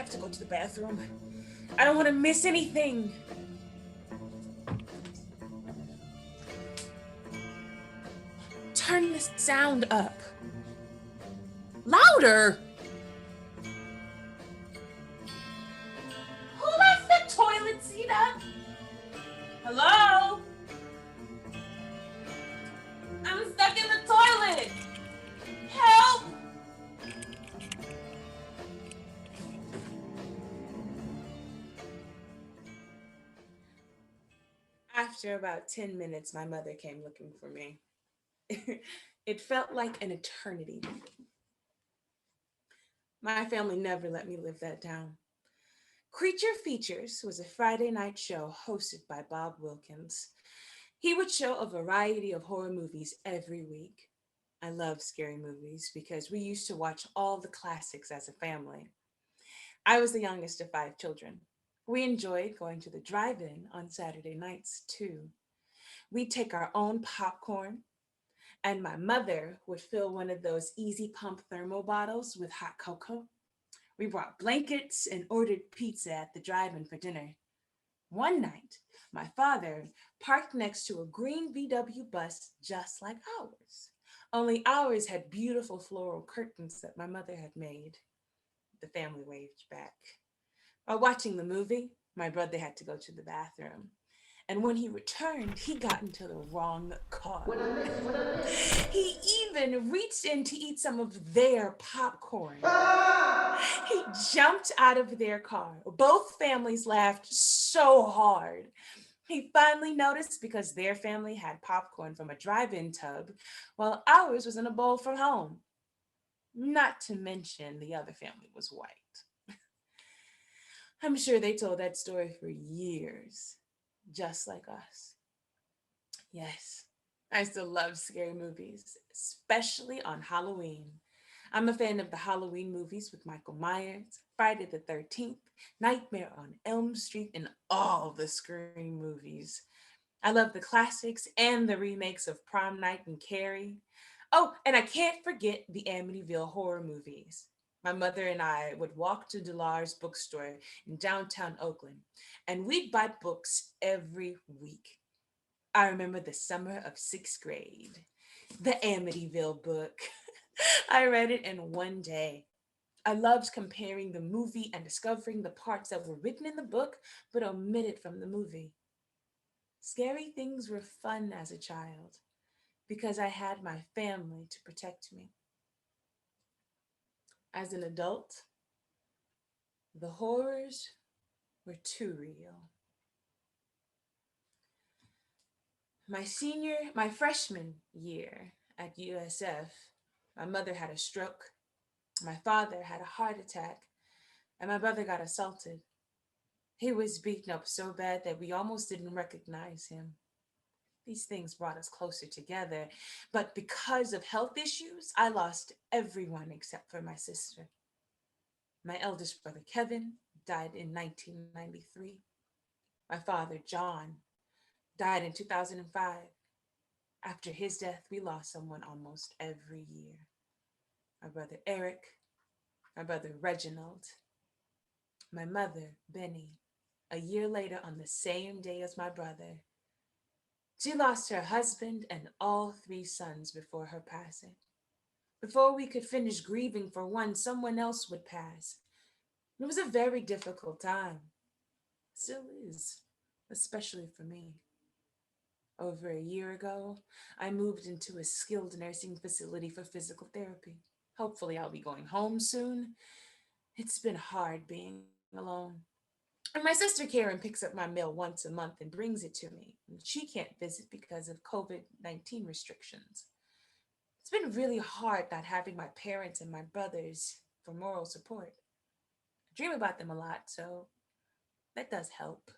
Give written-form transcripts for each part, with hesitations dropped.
have to go to the bathroom. I don't want to miss anything. Turn the sound up. Louder! Who left the toilet seat up? Hello? I'm stuck in the toilet! Help! After about 10 minutes, my mother came looking for me. It felt like an eternity. My family never let me live that down. Creature Features was a Friday night show hosted by Bob Wilkins. He would show a variety of horror movies every week. I love scary movies because we used to watch all the classics as a family. I was the youngest of five children. We enjoyed going to the drive in on Saturday nights too. We'd take our own popcorn, and my mother would fill one of those easy pump thermal bottles with hot cocoa. We brought blankets and ordered pizza at the drive in for dinner. One night, my father parked next to a green VW bus just like ours. Only ours had beautiful floral curtains that my mother had made. The family waved back. While watching the movie, my brother had to go to the bathroom. And when he returned, he got into the wrong car. He even reached in to eat some of their popcorn. He jumped out of their car. Both families laughed so hard. He finally noticed because their family had popcorn from a drive in tub, while ours was in a bowl from home. Not to mention the other family was white. I'm sure they told that story for years, just like us. Yes, I still love scary movies, especially on Halloween. I'm a fan of the Halloween movies with Michael Myers, Friday the 13th, Nightmare on Elm Street, and all the Scream movies. I love the classics and the remakes of Prom Night and Carrie. Oh, and I can't forget the Amityville horror movies. My mother and I would walk to Delar's bookstore in downtown Oakland, and we'd buy books every week. I remember the summer of sixth grade, the Amityville book. I read it in one day. I loved comparing the movie and discovering the parts that were written in the book but omitted from the movie. Scary things were fun as a child because I had my family to protect me. As an adult, the horrors were too real. My freshman year at USF, my mother had a stroke, my father had a heart attack, and my brother got assaulted. He was beaten up so bad that we almost didn't recognize him. These things brought us closer together, but because of health issues, I lost everyone except for my sister. My eldest brother, Kevin, died in 1993. My father, John, died in 2005. After his death, we lost someone almost every year. My brother, Eric, my brother, Reginald, my mother, Benny, a year later on the same day as my brother. She lost her husband and all three sons before her passing. Before we could finish grieving for one, someone else would pass. It was a very difficult time. Still is, especially for me. Over a year ago, I moved into a skilled nursing facility for physical therapy. Hopefully, I'll be going home soon. It's been hard being alone. And my sister Karen picks up my mail once a month and brings it to me. And she can't visit because of COVID-19 restrictions. It's been really hard not having my parents and my brothers for moral support. I dream about them a lot, so that does help.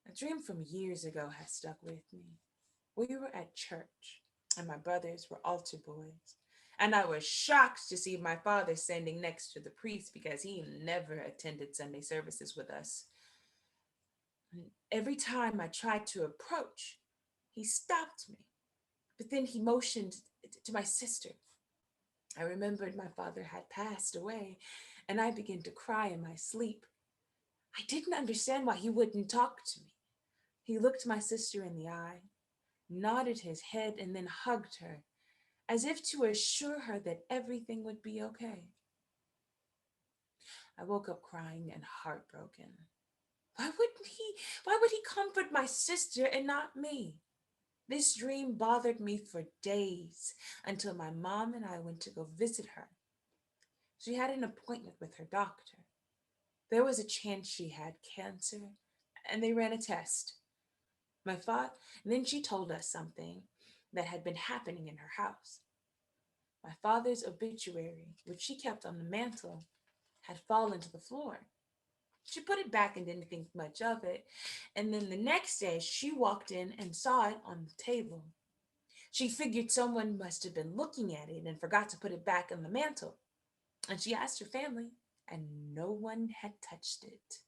A dream from years ago has stuck with me. We were at church, and my brothers were altar boys. And I was shocked to see my father standing next to the priest because he never attended Sunday services with us. And every time I tried to approach, he stopped me. But then he motioned to my sister. I remembered my father had passed away, and I began to cry in my sleep. I didn't understand why he wouldn't talk to me. He looked my sister in the eye, nodded his head, and then hugged her, as if to assure her that everything would be okay. I woke up crying and heartbroken. Why wouldn't he? Why would he comfort my sister and not me? This dream bothered me for days until my mom and I went to go visit her. She had an appointment with her doctor. There was a chance she had cancer, and they ran a test. My father, and then she told us something that had been happening in her house. My father's obituary, which she kept on the mantle, had fallen to the floor. She put it back and didn't think much of it. And then the next day, she walked in and saw it on the table. She figured someone must have been looking at it and forgot to put it back on the mantle. And she asked her family, and no one had touched it.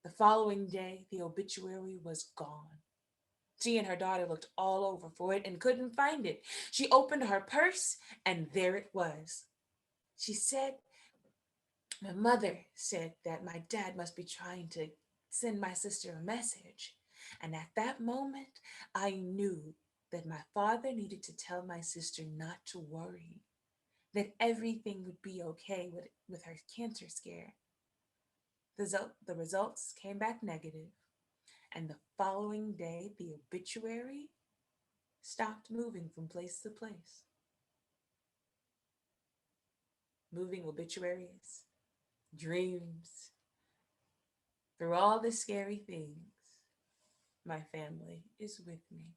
The following day, the obituary was gone. She and her daughter looked all over for it and couldn't find it. She opened her purse, and there it was. She said, my mother said that my dad must be trying to send my sister a message. And at that moment, I knew that my father needed to tell my sister not to worry, that everything would be okay with her cancer scare. The results came back negative, and the following day, the obituary stopped moving from place to place. Moving obituaries, dreams, through all the scary things, my family is with me.